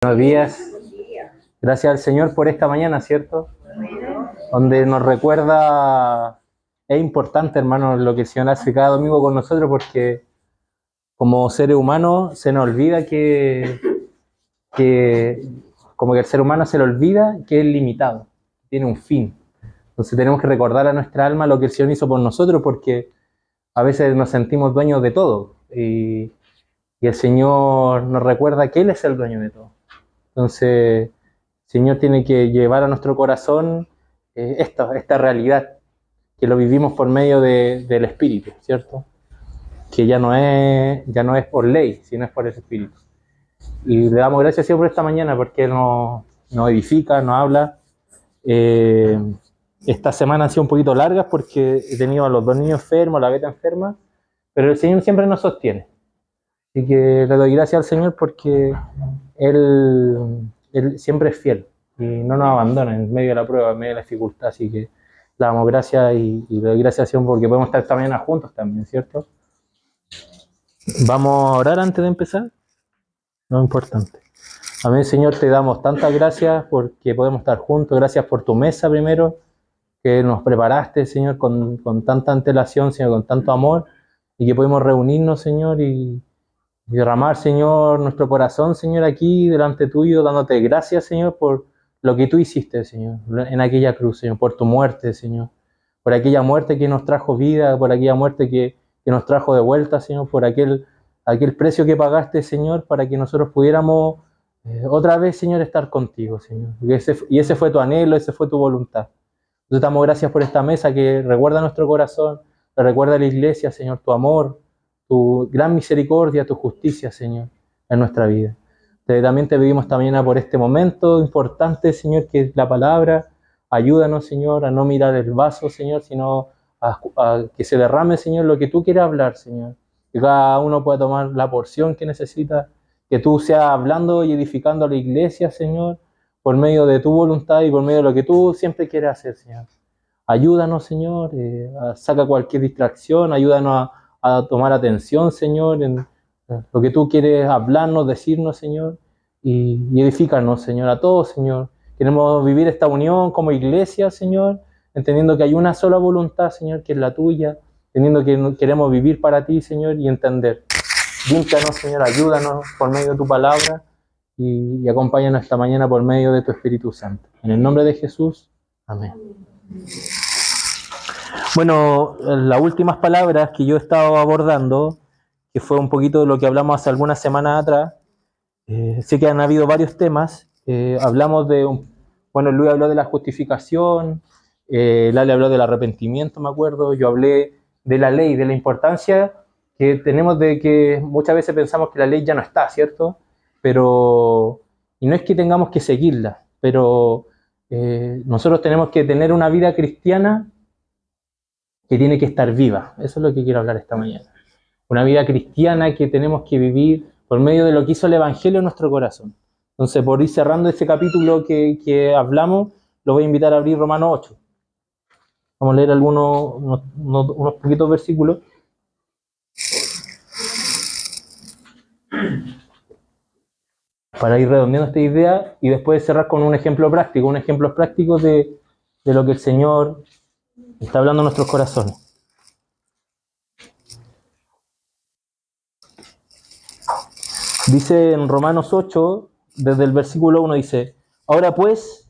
Buenos días. Gracias al Señor por esta mañana, ¿cierto? Donde nos recuerda, es importante, hermano, lo que el Señor hace cada domingo con nosotros, porque como seres humanos se nos olvida como que el ser humano se le olvida que es limitado, tiene un fin. Entonces tenemos que recordar a nuestra alma lo que el Señor hizo por nosotros, porque a veces nos sentimos dueños de todo y el Señor nos recuerda que Él es el dueño de todo. Entonces, el Señor tiene que llevar a nuestro corazón esta realidad, que lo vivimos por medio del Espíritu, ¿cierto? Que ya no es por ley, sino es por el Espíritu. Y le damos gracias a Dios por esta mañana, porque Él nos edifica, nos habla. Esta semana han sido un poquito largas porque he tenido a los dos niños enfermos, a la Beta enferma, pero el Señor siempre nos sostiene. Así que le doy gracias al Señor porque Él siempre es fiel y no nos abandona en medio de la prueba, en medio de la dificultad. Así que le damos gracias y le doy gracias al Señor porque podemos estar esta mañana juntos también, ¿cierto? ¿Vamos a orar antes de empezar? No es importante. Amén, Señor, te damos tantas gracias porque podemos estar juntos. Gracias por tu mesa primero, que nos preparaste, Señor, con tanta antelación, Señor, con tanto amor, y que podemos reunirnos, Señor, y derramar, Señor, nuestro corazón, Señor, aquí delante tuyo, dándote gracias, Señor, por lo que tú hiciste, Señor, en aquella cruz, Señor, por tu muerte, Señor, por aquella muerte que nos trajo vida, por aquella muerte que nos trajo de vuelta, Señor, por aquel precio que pagaste, Señor, para que nosotros pudiéramos otra vez, Señor, estar contigo, Señor. Y ese fue tu anhelo, esa fue tu voluntad. Entonces damos gracias por esta mesa que recuerda nuestro corazón, que recuerda a la iglesia, Señor, tu amor, tu gran misericordia, tu justicia, Señor, en nuestra vida. También te pedimos esta mañana por este momento importante, Señor, que es la palabra. Ayúdanos, Señor, a no mirar el vaso, Señor, sino a que se derrame, Señor, lo que tú quieres hablar, Señor. Que cada uno pueda tomar la porción que necesita, que tú seas hablando y edificando a la iglesia, Señor, por medio de tu voluntad y por medio de lo que tú siempre quieres hacer, Señor. Ayúdanos, Señor, saca cualquier distracción, ayúdanos a tomar atención, Señor, en lo que tú quieres hablarnos, decirnos, Señor, y edifícanos, Señor, a todos, Señor. Queremos vivir esta unión como iglesia, Señor, entendiendo que hay una sola voluntad, Señor, que es la tuya, entendiendo que queremos vivir para ti, Señor, y entender. Límpianos, Señor, ayúdanos por medio de tu palabra y acompáñanos esta mañana por medio de tu Espíritu Santo. En el nombre de Jesús, amén. Bueno, las últimas palabras que yo he estado abordando, que fue un poquito de lo que hablamos hace algunas semanas atrás, sé que han habido varios temas. Hablamos bueno, Luis habló de la justificación, Lale habló del arrepentimiento, me acuerdo, yo hablé de la ley, de la importancia que tenemos de que muchas veces pensamos que la ley ya no está, ¿cierto? Y no es que tengamos que seguirla, pero nosotros tenemos que tener una vida cristiana que tiene que estar viva. Eso es lo que quiero hablar esta mañana. Una vida cristiana que tenemos que vivir por medio de lo que hizo el Evangelio en nuestro corazón. Entonces, por ir cerrando ese capítulo que hablamos, lo voy a invitar a abrir Romanos 8. Vamos a leer unos poquitos versículos. Para ir redondeando esta idea y después cerrar con un ejemplo práctico de lo que el Señor está hablando en nuestros corazones. Dice en Romanos 8, desde el versículo 1, dice: ahora pues,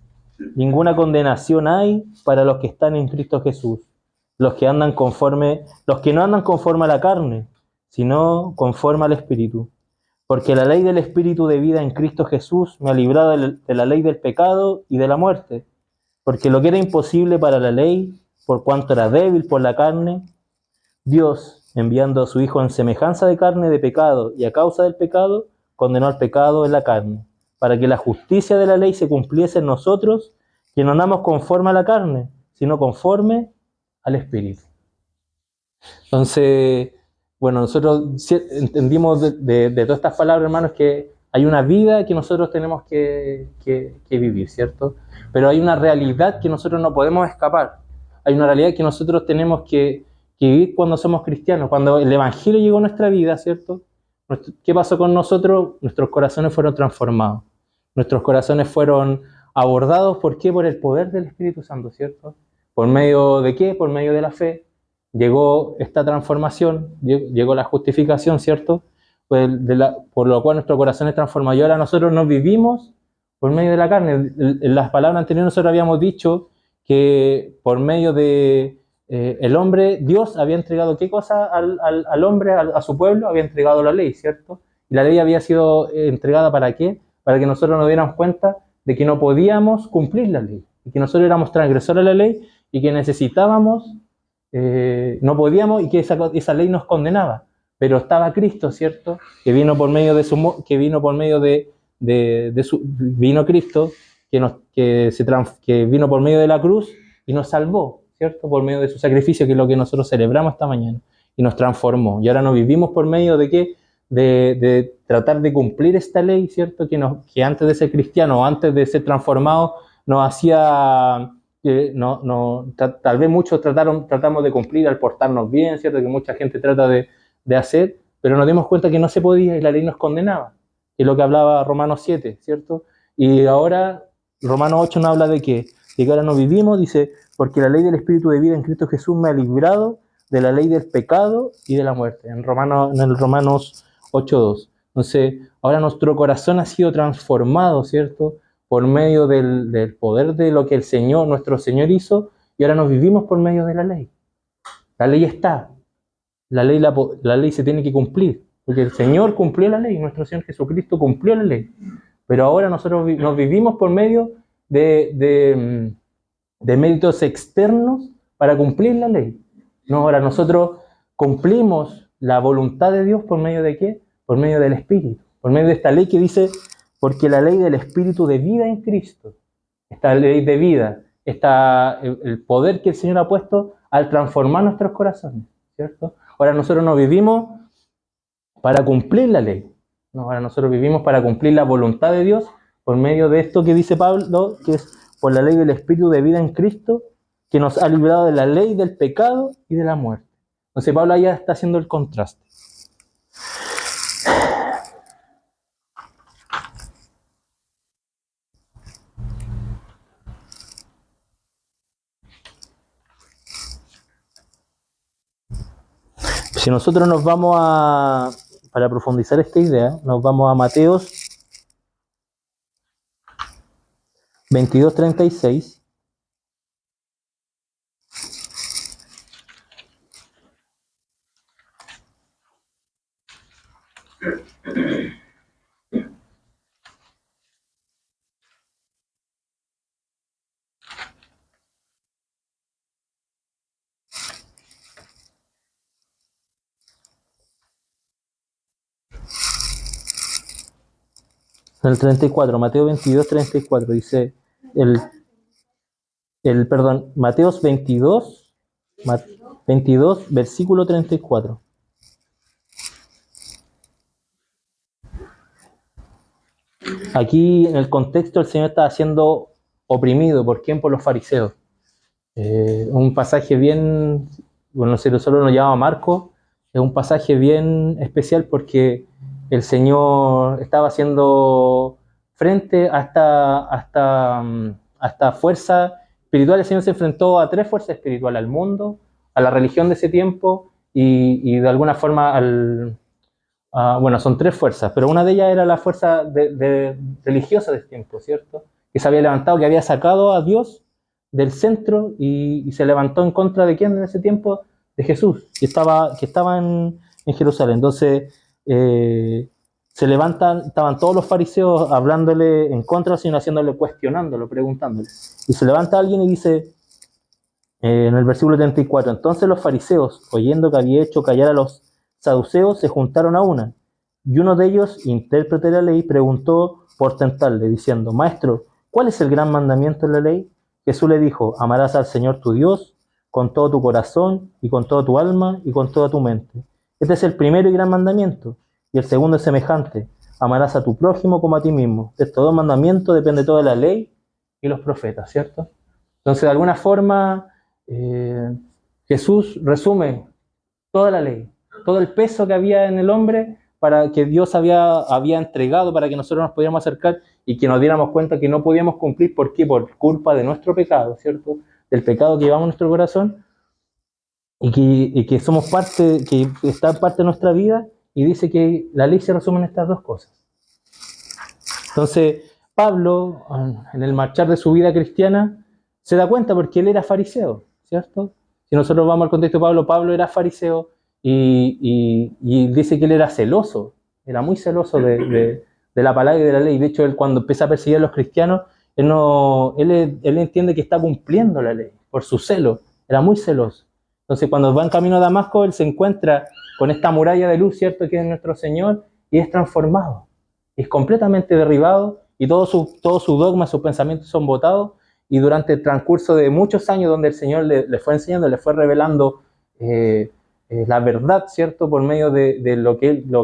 ninguna condenación hay para los que están en Cristo Jesús, los que no andan conforme a la carne, sino conforme al Espíritu. Porque la ley del Espíritu de vida en Cristo Jesús me ha librado de la ley del pecado y de la muerte. Porque lo que era imposible para la ley, por cuanto era débil por la carne, Dios, enviando a su Hijo en semejanza de carne de pecado y a causa del pecado, condenó al pecado en la carne, para que la justicia de la ley se cumpliese en nosotros, que no andamos conforme a la carne, sino conforme al Espíritu. Entonces, bueno, nosotros entendimos de todas estas palabras, hermanos, que hay una vida que nosotros tenemos que vivir, ¿cierto? Pero hay una realidad que nosotros no podemos escapar. Hay una realidad que nosotros tenemos que vivir cuando somos cristianos. Cuando el Evangelio llegó a nuestra vida, ¿cierto? ¿Qué pasó con nosotros? Nuestros corazones fueron transformados. Nuestros corazones fueron abordados, ¿por qué? Por el poder del Espíritu Santo, ¿cierto? ¿Por medio de qué? Por medio de la fe. Llegó esta transformación, llegó la justificación, ¿cierto? Pues por lo cual nuestro corazón es transformado. Y ahora nosotros nos vivimos por medio de la carne. En las palabras anteriores nosotros habíamos dicho que por medio de el hombre, Dios había entregado ¿qué cosa al hombre, a su pueblo? Había entregado la ley, ¿cierto? Y la ley había sido entregada ¿para qué? Para que nosotros nos diéramos cuenta de que no podíamos cumplir la ley, y que nosotros éramos transgresores de la ley y que necesitábamos, no podíamos, y que esa ley nos condenaba. Pero estaba Cristo, ¿cierto? Que vino por medio de vino Cristo, que vino por medio de la cruz y nos salvó, ¿cierto? Por medio de su sacrificio, que es lo que nosotros celebramos esta mañana, y nos transformó. Y ahora nos vivimos por medio de ¿qué? De tratar de cumplir esta ley, ¿cierto? Que antes de ser cristiano, antes de ser transformado, nos hacía, tal vez muchos tratamos de cumplir al portarnos bien, ¿cierto? Que mucha gente trata de hacer, pero nos dimos cuenta que no se podía y la ley nos condenaba, que es lo que hablaba Romanos 7, ¿cierto? Y ahora Romanos 8 nos habla de que ahora no vivimos, dice, porque la ley del Espíritu de vida en Cristo Jesús me ha librado de la ley del pecado y de la muerte, en el Romanos 8:2. Entonces, ahora nuestro corazón ha sido transformado, ¿cierto? Por medio del poder de lo que el Señor, nuestro Señor hizo, y ahora nos vivimos por medio de la ley. La ley está, la ley se tiene que cumplir, porque el Señor cumplió la ley, nuestro Señor Jesucristo cumplió la ley, pero ahora nosotros nos vivimos por medio de méritos externos para cumplir la ley. No, ahora nosotros cumplimos la voluntad de Dios por medio de ¿qué? Por medio del Espíritu, por medio de esta ley que dice, porque la ley del Espíritu de vida en Cristo, esta ley de vida, el poder que el Señor ha puesto al transformar nuestros corazones, ¿cierto? Ahora nosotros no vivimos para cumplir la ley, no, ahora nosotros vivimos para cumplir la voluntad de Dios por medio de esto que dice Pablo, que es por la ley del Espíritu de vida en Cristo, que nos ha librado de la ley del pecado y de la muerte. Entonces Pablo ya está haciendo el contraste. Si nosotros nos vamos para profundizar esta idea, nos vamos a Mateos 22:36. En el 34, Mateo 22:34 dice, Mateos 22, versículo 34. Aquí en el contexto el Señor está siendo oprimido. ¿Por quién? Por los fariseos. Un pasaje bien, bueno, si solo nos llama Marco, es un pasaje bien especial porque el Señor estaba haciendo frente a esta fuerza espiritual. El Señor se enfrentó a tres fuerzas espirituales: al mundo, a la religión de ese tiempo y de alguna forma bueno, son tres fuerzas, pero una de ellas era la fuerza religiosa de ese tiempo, ¿cierto? Que se había levantado, que había sacado a Dios del centro y se levantó en contra de quién en ese tiempo, de Jesús, que estaba en Jerusalén. Entonces estaban todos los fariseos hablándole en contra, sino haciéndole, cuestionándolo, preguntándole. Y se levanta alguien y dice, en el versículo 34, entonces los fariseos, oyendo que había hecho callar a los saduceos, se juntaron a una. Y uno de ellos, intérprete de la ley, preguntó por tentarle, diciendo, Maestro, ¿cuál es el gran mandamiento de la ley? Jesús le dijo, amarás al Señor tu Dios con todo tu corazón y con toda tu alma y con toda tu mente. Este es el primero y gran mandamiento. Y el segundo es semejante, amarás a tu prójimo como a ti mismo. De estos dos mandamientos depende toda la ley y los profetas, ¿cierto? Entonces, de alguna forma, Jesús resume toda la ley, todo el peso que había en el hombre para que Dios había entregado para que nosotros nos pudiéramos acercar y que nos diéramos cuenta que no podíamos cumplir. ¿Por qué? Por culpa de nuestro pecado, ¿cierto? Del pecado que llevamos en nuestro corazón y que somos parte, que está parte de nuestra vida, y dice que la ley se resume en estas dos cosas. Entonces, Pablo, en el marchar de su vida cristiana, se da cuenta porque él era fariseo, ¿cierto? Si nosotros vamos al contexto de Pablo, Pablo era fariseo y dice que él era celoso, era muy celoso de la palabra y de la ley. De hecho, él cuando empieza a perseguir a los cristianos, él entiende que está cumpliendo la ley por su celo, era muy celoso. Entonces, cuando va en camino a Damasco, él se encuentra con esta muralla de luz, ¿cierto?, que es nuestro Señor, y es transformado, es completamente derribado, y todos sus dogmas, sus pensamientos son botados, y durante el transcurso de muchos años donde el Señor le fue enseñando, le fue revelando la verdad, ¿cierto?, por medio de lo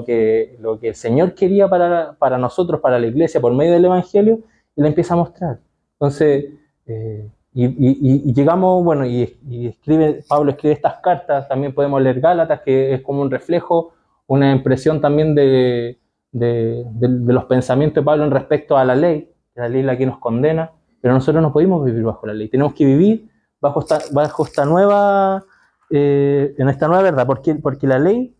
que el Señor quería para nosotros, para la iglesia, por medio del Evangelio, y le empieza a mostrar. Entonces, y llegamos, bueno, Pablo escribe estas cartas, también podemos leer Gálatas, que es como un reflejo, una impresión también de los pensamientos de Pablo en respecto a la ley es la que nos condena, pero nosotros no podemos vivir bajo la ley, tenemos que vivir bajo esta nueva, en esta nueva verdad, porque la ley,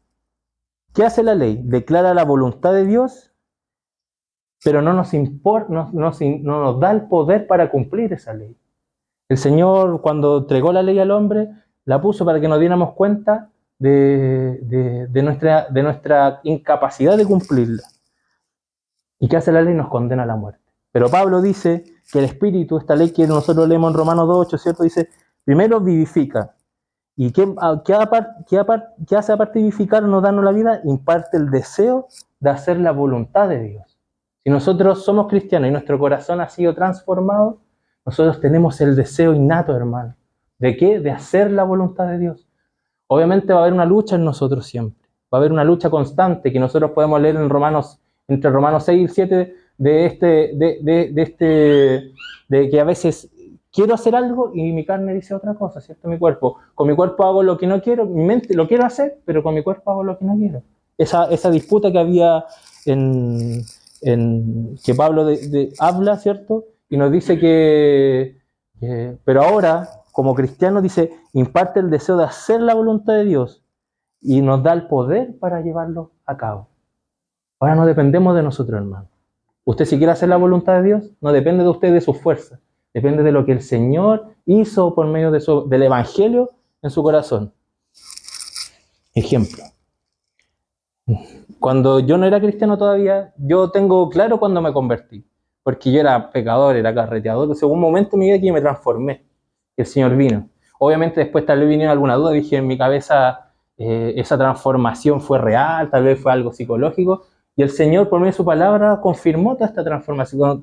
¿qué hace la ley? Declara la voluntad de Dios, pero no nos da el poder para cumplir esa ley. El Señor, cuando entregó la ley al hombre, la puso para que nos diéramos cuenta de nuestra incapacidad de cumplirla. ¿Y qué hace la ley? Nos condena a la muerte. Pero Pablo dice que el Espíritu, esta ley que nosotros leemos en Romanos 2:8, ¿cierto? Dice, primero vivifica. ¿Y qué hace aparte de vivificar, nos darnos la vida? Imparte el deseo de hacer la voluntad de Dios. Si nosotros somos cristianos y nuestro corazón ha sido transformado, nosotros tenemos el deseo innato, hermano. ¿De qué? De hacer la voluntad de Dios. Obviamente va a haber una lucha en nosotros siempre. Va a haber una lucha constante que nosotros podemos leer en entre Romanos 6 y 7, de que a veces quiero hacer algo y mi carne dice otra cosa, ¿cierto? Mi cuerpo. Con mi cuerpo hago lo que no quiero, mi mente lo quiero hacer, pero con mi cuerpo hago lo que no quiero. Esa disputa que había que Pablo habla, ¿cierto? Y nos dice pero ahora, como cristiano, dice, imparte el deseo de hacer la voluntad de Dios y nos da el poder para llevarlo a cabo. Ahora no dependemos de nosotros, hermano. Usted, si quiere hacer la voluntad de Dios, no depende de usted, de su fuerza. Depende de lo que el Señor hizo por medio del Evangelio en su corazón. Ejemplo. Cuando yo no era cristiano todavía, yo tengo claro cuando me convertí. Porque yo era pecador, era carreteador. Entonces, hubo un momento en mi vida que me transformé. Y el Señor vino. Obviamente después tal vez vino alguna duda. Dije en mi cabeza, esa transformación fue real, tal vez fue algo psicológico. Y el Señor, por medio de su palabra, confirmó toda esta transformación,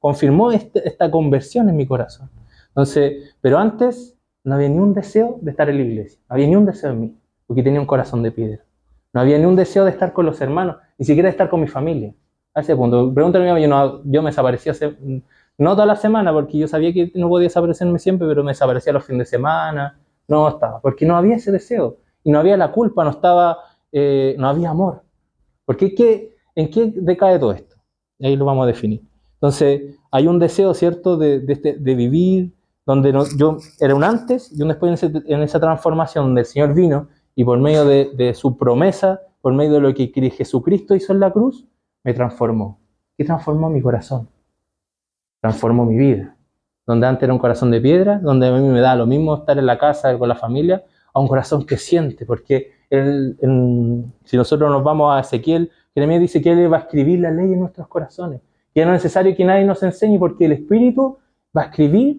confirmó esta conversión en mi corazón. Entonces, pero antes no había ni un deseo de estar en la iglesia, no había ni un deseo en mí, porque tenía un corazón de piedra. No había ni un deseo de estar con los hermanos, ni siquiera de estar con mi familia. A ese punto, pregúntale a mí, yo me desaparecía no toda la semana, porque yo sabía que no podía desaparecerme siempre, pero me desaparecía los fines de semana, no estaba, porque no había ese deseo, y no había la culpa, no había amor. Porque ¿en qué decae todo esto? Ahí lo vamos a definir. Entonces, hay un deseo, ¿cierto?, de vivir, donde yo era un antes y un después en esa transformación donde el Señor vino y por medio de su promesa, por medio de lo que Jesucristo hizo en la cruz, me transformó. ¿Qué transformó? Mi corazón. Transformó mi vida. Donde antes era un corazón de piedra, donde a mí me da lo mismo estar en la casa con la familia, a un corazón que siente, porque si nosotros nos vamos a Ezequiel, Jeremías dice que Él va a escribir la ley en nuestros corazones, que no es necesario que nadie nos enseñe, porque el Espíritu va a escribir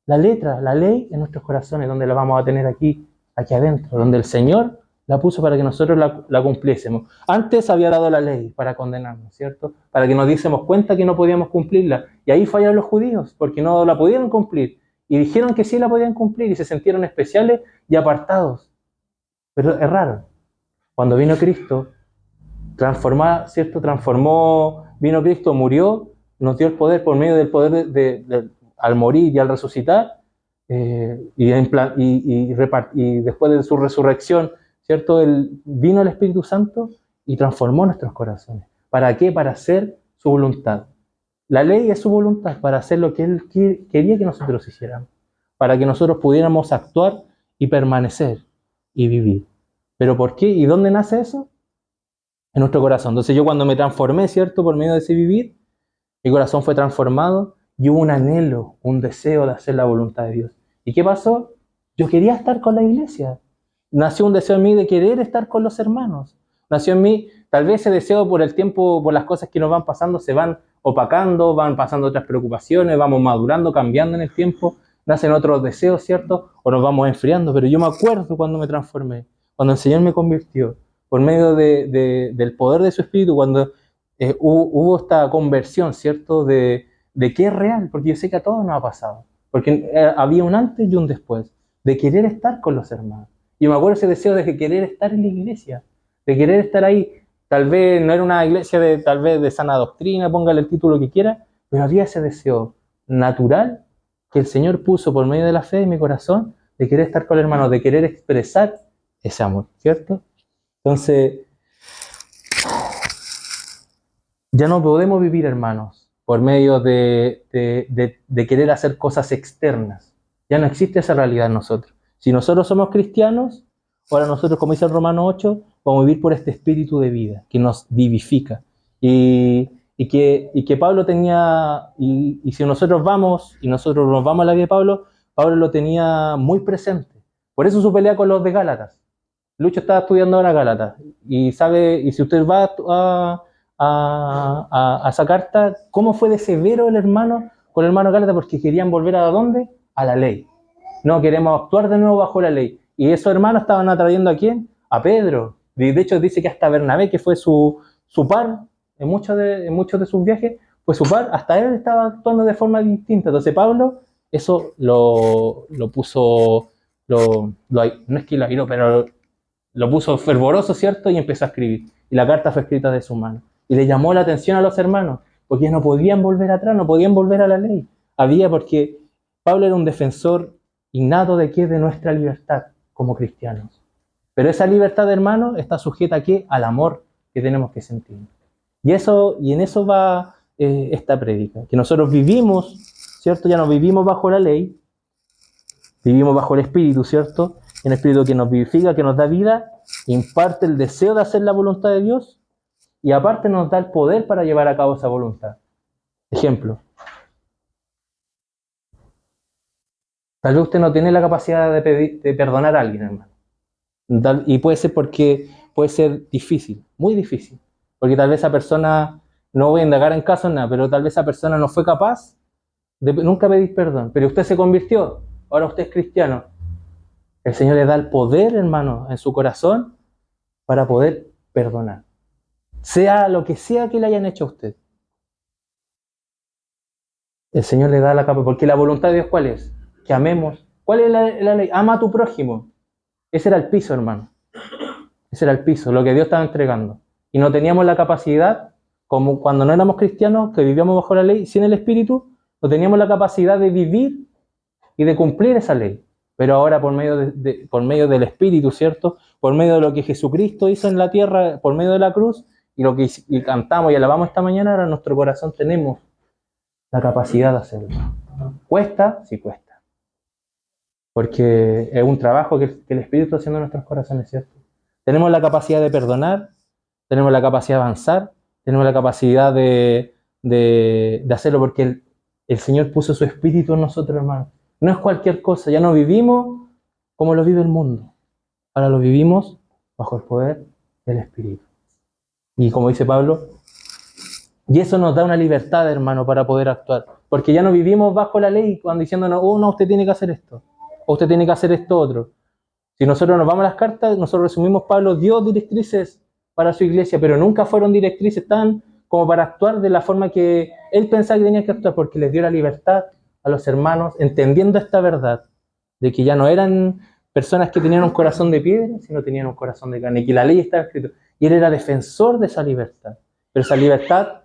la letra, la ley en nuestros corazones, donde la vamos a tener aquí adentro, donde el Señor la puso para que nosotros la cumpliésemos. Antes había dado la ley para condenarnos, ¿cierto? Para que nos diésemos cuenta que no podíamos cumplirla. Y ahí fallaron los judíos, porque no la pudieron cumplir. Y dijeron que sí la podían cumplir y se sintieron especiales y apartados. Pero es raro. Cuando vino Cristo, vino Cristo, murió, nos dio el poder por medio del poder al morir y al resucitar, y después de su resurrección, ¿cierto? Vino el Espíritu Santo y transformó nuestros corazones. ¿Para qué? Para hacer su voluntad. La ley es su voluntad para hacer lo que Él quería que nosotros hiciéramos, para que nosotros pudiéramos actuar y permanecer y vivir. ¿Pero por qué? ¿Y dónde nace eso? En nuestro corazón. Entonces yo cuando me transformé, ¿cierto? Por medio de ese vivir, mi corazón fue transformado y hubo un anhelo, un deseo de hacer la voluntad de Dios. ¿Y qué pasó? Yo quería estar con la iglesia. Nació un deseo en mí de querer estar con los hermanos. Nació en mí, tal vez ese deseo por el tiempo, por las cosas que nos van pasando, se van opacando, van pasando otras preocupaciones, vamos madurando, cambiando en el tiempo, nacen otros deseos, ¿cierto? O nos vamos enfriando. Pero yo me acuerdo cuando me transformé, cuando el Señor me convirtió, por medio del poder de su Espíritu, cuando hubo esta conversión, ¿cierto? De qué es real, porque yo sé que a todos nos ha pasado. Porque había un antes y un después, de querer estar con los hermanos. Y me acuerdo ese deseo de querer estar en la iglesia, de querer estar ahí. Tal vez no era una iglesia tal vez de sana doctrina, póngale el título que quiera, pero había ese deseo natural que el Señor puso por medio de la fe en mi corazón, de querer estar con los hermanos, de querer expresar ese amor, ¿cierto? Entonces, ya no podemos vivir, hermanos, por medio de querer hacer cosas externas. Ya no existe esa realidad en nosotros. Si nosotros somos cristianos, ahora nosotros, como dice el Romano 8, vamos a vivir por este espíritu de vida que nos vivifica. Y que Pablo tenía, y si nosotros vamos, y nosotros nos vamos a la vida de Pablo, Pablo lo tenía muy presente. Por eso su pelea con los de Gálatas. Lucho está estudiando ahora Gálatas, y sabe, y si usted va a esa carta, cómo fue de severo el hermano con el hermano Gálatas, porque querían volver ¿a dónde? A la ley. No, queremos actuar de nuevo bajo la ley. Y esos hermanos estaban atrayendo ¿a quién? A Pedro. De hecho, dice que hasta Bernabé, que fue su par en muchos de sus viajes, pues su par, hasta él estaba actuando de forma distinta. Entonces Pablo, eso lo puso, no es que lo airó, pero lo puso fervoroso, ¿cierto? Y empezó a escribir. Y la carta fue escrita de su mano. Y le llamó la atención a los hermanos, porque no podían volver atrás, no podían volver a la ley. Porque Pablo era un defensor innato de qué, de nuestra libertad como cristianos. Pero esa libertad, hermano, está sujeta ¿a qué? Al amor que tenemos que sentir. Y en eso va esta prédica, que nosotros vivimos, ¿cierto? Ya no vivimos bajo la ley, vivimos bajo el Espíritu, ¿cierto? El Espíritu que nos vivifica, que nos da vida, imparte el deseo de hacer la voluntad de Dios y aparte nos da el poder para llevar a cabo esa voluntad. Ejemplo. Tal vez usted no tiene la capacidad de perdonar a alguien, hermano. Y puede ser porque puede ser difícil, muy difícil. Porque tal vez esa persona, no voy a indagar en caso nada, pero tal vez esa persona no fue capaz de nunca pedir perdón. Pero usted se convirtió, ahora usted es cristiano. El Señor le da el poder, hermano, en su corazón para poder perdonar. Sea lo que sea que le hayan hecho a usted. El Señor le da la capa. Porque la voluntad de Dios, ¿cuál es? Que amemos. ¿Cuál es la ley? Ama a tu prójimo. Ese era el piso, hermano. Ese era el piso, lo que Dios estaba entregando. Y no teníamos la capacidad, como cuando no éramos cristianos, que vivíamos bajo la ley, sin el Espíritu, no teníamos la capacidad de vivir y de cumplir esa ley. Pero ahora por medio del Espíritu, ¿cierto? Por medio de lo que Jesucristo hizo en la tierra, por medio de la cruz, y lo que cantamos y alabamos esta mañana, ahora en nuestro corazón tenemos la capacidad de hacerlo. ¿Cuesta? Sí cuesta. Porque es un trabajo que el Espíritu está haciendo en nuestros corazones, ¿cierto? Tenemos la capacidad de perdonar, tenemos la capacidad de avanzar, tenemos la capacidad de hacerlo porque el Señor puso su Espíritu en nosotros, hermano. No es cualquier cosa, ya no vivimos como lo vive el mundo. Ahora lo vivimos bajo el poder del Espíritu. Y como dice Pablo, y eso nos da una libertad, hermano, para poder actuar. Porque ya no vivimos bajo la ley, cuando diciéndonos, oh, no, usted tiene que hacer esto, o usted tiene que hacer esto otro. Si nosotros nos vamos a las cartas, nosotros resumimos, Pablo dio directrices para su iglesia, pero nunca fueron directrices tan como para actuar de la forma que él pensaba que tenía que actuar, porque les dio la libertad a los hermanos, entendiendo esta verdad, de que ya no eran personas que tenían un corazón de piedra, sino tenían un corazón de carne, y que la ley estaba escrita. Y él era defensor de esa libertad. Pero esa libertad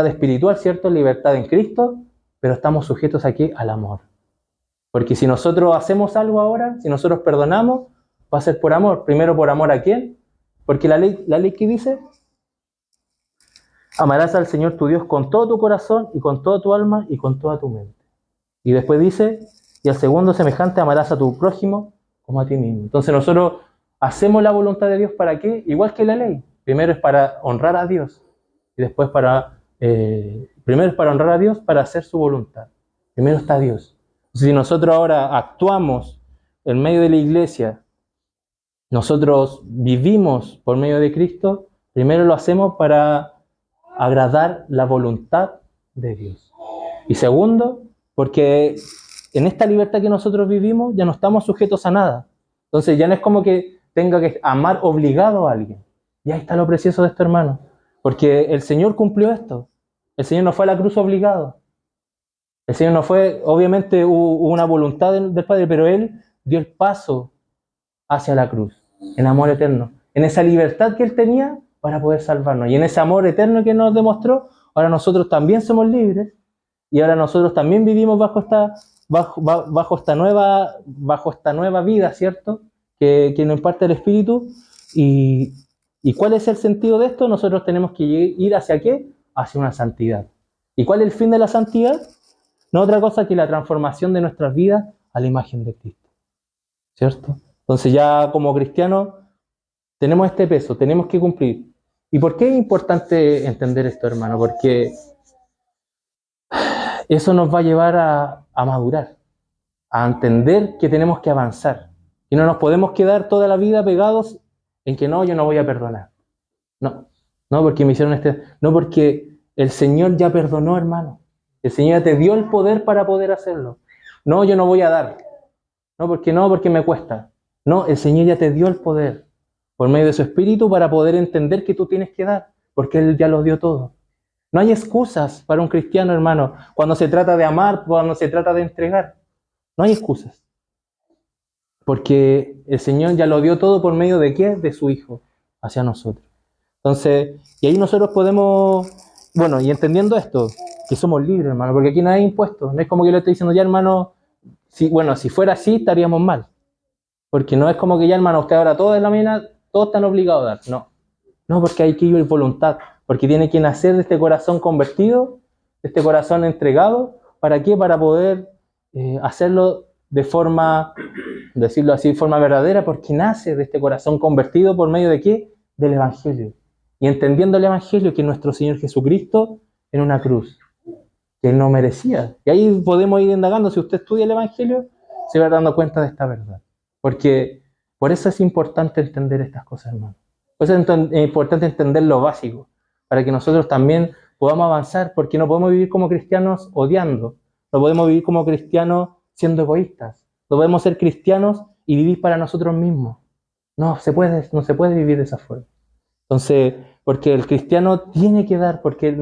espiritual, ¿cierto? Libertad en Cristo, pero estamos sujetos aquí al amor. Porque si nosotros hacemos algo ahora, si nosotros perdonamos, va a ser por amor. Primero, ¿por amor a quién? Porque la ley ¿qué dice? Amarás al Señor tu Dios con todo tu corazón y con toda tu alma y con toda tu mente. Y después dice, y al segundo semejante, amarás a tu prójimo como a ti mismo. Entonces nosotros hacemos la voluntad de Dios, ¿para qué? Igual que la ley. Primero es para honrar a Dios y después primero es para honrar a Dios, para hacer su voluntad. Primero está Dios. Si nosotros ahora actuamos en medio de la iglesia, nosotros vivimos por medio de Cristo, primero lo hacemos para agradar la voluntad de Dios. Y segundo, porque en esta libertad que nosotros vivimos ya no estamos sujetos a nada. Entonces ya no es como que tenga que amar obligado a alguien. Y ahí está lo precioso de esto, hermano. Porque el Señor cumplió esto. El Señor no fue a la cruz obligado. El Señor no fue, obviamente hubo una voluntad del Padre, pero Él dio el paso hacia la cruz, en amor eterno, en esa libertad que Él tenía para poder salvarnos. Y en ese amor eterno que nos demostró, ahora nosotros también somos libres y ahora nosotros también vivimos bajo esta nueva vida, ¿cierto? Que nos imparte el Espíritu. ¿Y cuál es el sentido de esto? Nosotros tenemos que ir hacia ¿qué? Hacia una santidad. ¿Y cuál es el fin de la santidad? No otra cosa que la transformación de nuestras vidas a la imagen de Cristo, ¿cierto? Entonces ya como cristianos tenemos este peso, tenemos que cumplir. ¿Y por qué es importante entender esto, hermano? Porque eso nos va a llevar a madurar, a entender que tenemos que avanzar. Y no nos podemos quedar toda la vida pegados en que no, yo no voy a perdonar. No, no porque me hicieron no porque el Señor ya perdonó, hermano. El Señor ya te dio el poder para poder hacerlo. No, yo no voy a dar. No, porque me cuesta. No, el Señor ya te dio el poder por medio de su Espíritu para poder entender que tú tienes que dar, porque Él ya lo dio todo. No hay excusas para un cristiano, hermano, cuando se trata de amar, cuando se trata de entregar. No hay excusas. Porque el Señor ya lo dio todo por medio de ¿qué? De su Hijo, hacia nosotros. Entonces, y ahí nosotros podemos, bueno, y entendiendo esto, que somos libres, hermano, porque aquí no hay impuestos. No es como que yo le estoy diciendo, ya, hermano, si fuera así, estaríamos mal. Porque no es como que ya, hermano, usted ahora todo en la mina, todos están obligados a dar. No. No, porque hay que ir voluntad. Porque tiene que nacer de este corazón convertido, de este corazón entregado. ¿Para qué? Para poder hacerlo de forma, decirlo así, de forma verdadera, porque nace de este corazón convertido por medio de qué? Del Evangelio. Y entendiendo el Evangelio que nuestro Señor Jesucristo en una cruz, que Él no merecía. Y ahí podemos ir indagando. Si usted estudia el Evangelio, se va dando cuenta de esta verdad. Porque por eso es importante entender estas cosas, hermano. Por eso es importante entender lo básico, para que nosotros también podamos avanzar, porque no podemos vivir como cristianos odiando, no podemos vivir como cristianos siendo egoístas, no podemos ser cristianos y vivir para nosotros mismos. No se puede vivir de esa forma. Entonces, porque el cristiano tiene que dar, porque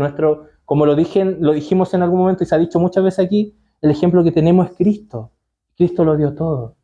como lo dijimos en algún momento y se ha dicho muchas veces aquí, el ejemplo que tenemos es Cristo. Cristo lo dio todo.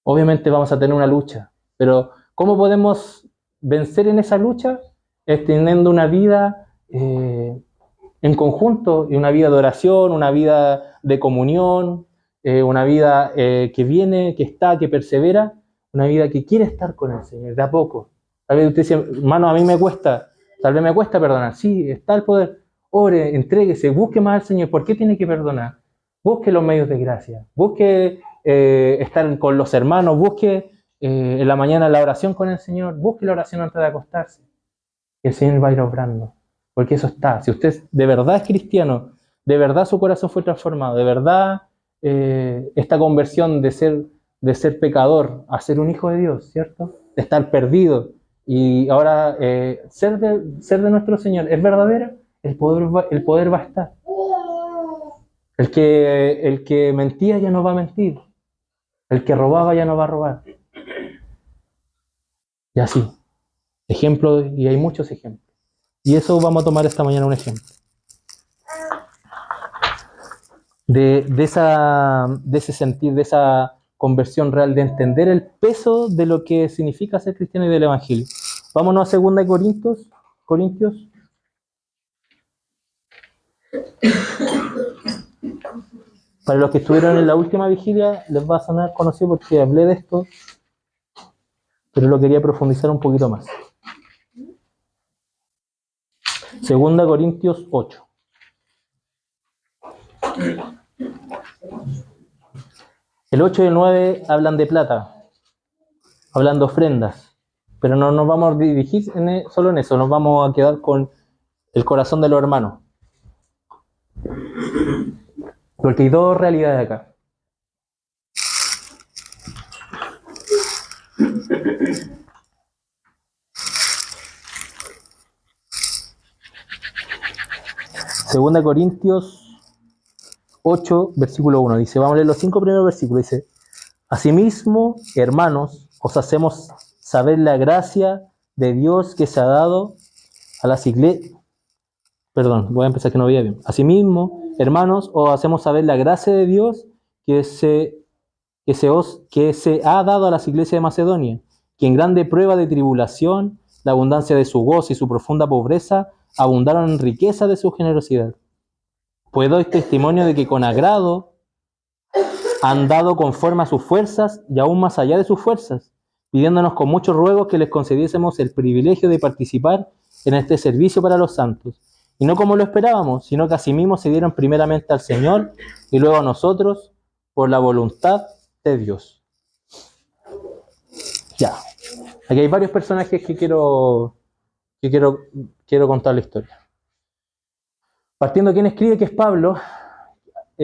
Obviamente vamos a tener una lucha, pero ¿cómo podemos vencer en esa lucha? Es teniendo una vida en conjunto, y una vida de oración, una vida de comunión, una vida que viene, que persevera, una vida que quiere estar con el Señor, de a poco. Tal vez usted dice, hermano, a mí me cuesta, tal vez me cuesta perdonar. Sí, está el poder. Ore, entréguese, busque más al Señor. ¿Por qué tiene que perdonar? Busque los medios de gracia, busque estar con los hermanos, busque en la mañana la oración con el Señor, busque la oración antes de acostarse. Y el Señor va a ir obrando, porque eso está. Si usted de verdad es cristiano, de verdad su corazón fue transformado, de verdad esta conversión de ser pecador a ser un hijo de Dios, ¿cierto? De estar perdido y ahora ser de nuestro Señor es verdadera, el poder va a estar. El que mentía ya no va a mentir. El que robaba ya no va a robar. Y así. Ejemplos, y hay muchos ejemplos. Y eso vamos a tomar esta mañana un ejemplo. De ese sentir, de esa conversión real, de entender el peso de lo que significa ser cristiano y del Evangelio. Vámonos a 2 Corintios. Para los que estuvieron en la última vigilia, les va a sonar conocido porque hablé de esto, pero lo quería profundizar un poquito más. Segunda Corintios 8. El 8 y el 9 hablan de plata, hablan de ofrendas, pero no nos vamos a dirigir solo en eso, nos vamos a quedar con el corazón de los hermanos. Porque hay dos realidades acá. Segunda Corintios 8, versículo 1. Dice, vamos a leer los 5 primeros versículos. Dice, asimismo, hermanos, os hacemos saber la gracia de Dios que se ha dado a las iglesias. Perdón, voy a empezar que no veía bien. Asimismo, hermanos, os hacemos saber la gracia de Dios que se ha dado a las iglesias de Macedonia, que en grande prueba de tribulación, la abundancia de su gozo y su profunda pobreza abundaron en riqueza de su generosidad. Pues doy testimonio de que con agrado han dado conforme a sus fuerzas y aún más allá de sus fuerzas, pidiéndonos con muchos ruegos que les concediésemos el privilegio de participar en este servicio para los santos. Y no como lo esperábamos, sino que asimismo se dieron primeramente al Señor y luego a nosotros por la voluntad de Dios. Ya, aquí hay varios personajes que quiero contar la historia. Partiendo, ¿quién escribe? Que es Pablo.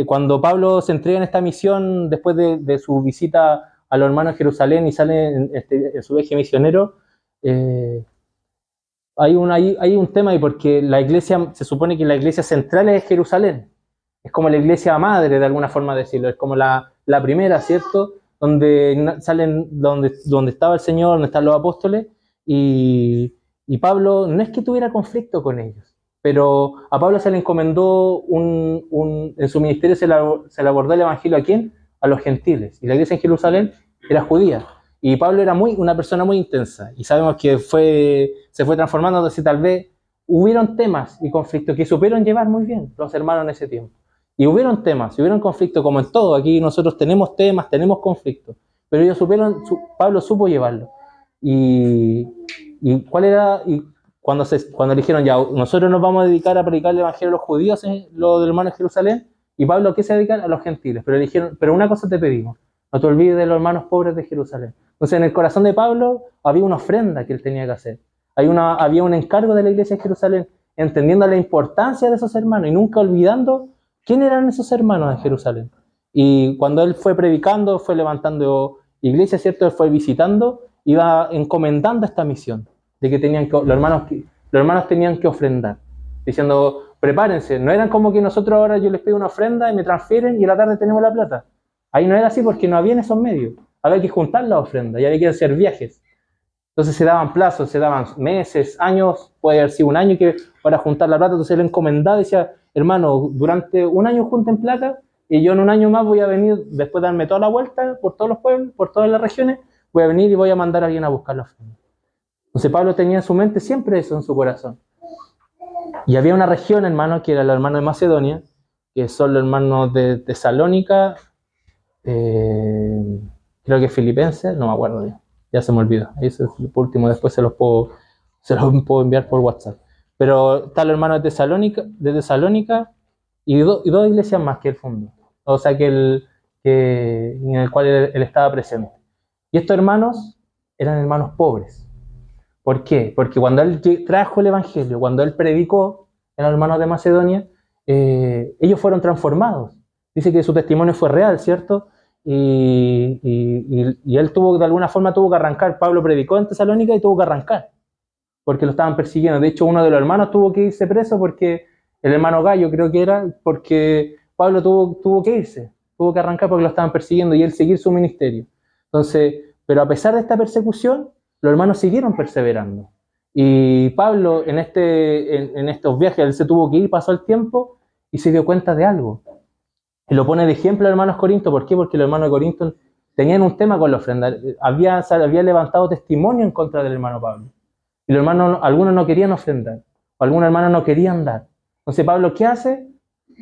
Cuando Pablo se entrega en esta misión después de su visita a los hermanos en Jerusalén y sale en su viaje misionero, hay un tema ahí porque la iglesia, se supone que la iglesia central es Jerusalén, es como la iglesia madre de alguna forma decirlo, es como la primera, ¿cierto? Donde estaba el Señor, donde están los apóstoles, y Pablo no es que tuviera conflicto con ellos, pero a Pablo se le encomendó en su ministerio se le abordó el evangelio ¿a quién? A los gentiles, y la iglesia en Jerusalén era judía. Y Pablo era una persona muy intensa, y sabemos que se fue transformando, entonces tal vez hubieron temas y conflictos que supieron llevar muy bien los hermanos en ese tiempo. Y hubieron temas, y hubieron conflictos, como en todo, aquí nosotros tenemos temas, tenemos conflictos, pero ellos Pablo supo llevarlo. Y cuál era, y cuando dijeron ya, nosotros nos vamos a dedicar a predicar el evangelio a los judíos, los hermanos de Jerusalén, y Pablo, ¿qué se dedican? A los gentiles. Pero le dijeron, pero una cosa te pedimos, no te olvides de los hermanos pobres de Jerusalén. Entonces en el corazón de Pablo había una ofrenda que él tenía que hacer. Había un encargo de la iglesia de Jerusalén, entendiendo la importancia de esos hermanos y nunca olvidando quién eran esos hermanos de Jerusalén. Y cuando él fue predicando, fue levantando iglesias, ¿cierto? Él fue visitando, iba encomendando esta misión de que los hermanos tenían que ofrendar, diciendo, prepárense. No eran como que nosotros ahora yo les pido una ofrenda y me transfieren y a la tarde tenemos la plata. Ahí no era así porque no había esos medios. Había que juntar la ofrenda y había que hacer viajes. Entonces se daban plazos, se daban meses, años, puede haber sido un año para juntar la plata. Entonces él encomendaba y decía, hermano, durante un año junten plata y yo en un año más voy a venir, después de darme toda la vuelta por todos los pueblos, por todas las regiones, voy a venir y voy a mandar a alguien a buscar la ofrenda. Entonces Pablo tenía en su mente siempre eso en su corazón. Y había una región, hermano, que era los hermanos de Macedonia, que son los hermanos de Tesalónica, creo que Filipenses, no me acuerdo bien, ya se me olvidó. Eso es por último, después se los puedo enviar por WhatsApp. Pero está el hermano de Tesalónica y dos iglesias más que él fundó. O sea, en el cual él estaba presente. Y estos hermanos eran hermanos pobres. ¿Por qué? Porque cuando él trajo el evangelio, cuando él predicó en los hermanos de Macedonia, ellos fueron transformados. Dice que su testimonio fue real, ¿cierto? Y él de alguna forma tuvo que arrancar. Pablo predicó en Tesalónica y tuvo que arrancar, porque lo estaban persiguiendo. De hecho, uno de los hermanos tuvo que irse preso porque el hermano Gallo, creo que era, porque Pablo tuvo que irse, tuvo que arrancar porque lo estaban persiguiendo y él seguir su ministerio. Entonces, pero a pesar de esta persecución, los hermanos siguieron perseverando. Y Pablo en estos viajes, él se tuvo que ir, pasó el tiempo y se dio cuenta de algo. Y lo pone de ejemplo a los hermanos Corinto. ¿Por qué? Porque los hermanos de Corinto tenían un tema con la ofrenda. Había levantado testimonio en contra del hermano Pablo. Y los hermanos, algunos no querían ofrendar, o algunos hermanos no querían dar. Entonces Pablo, ¿qué hace?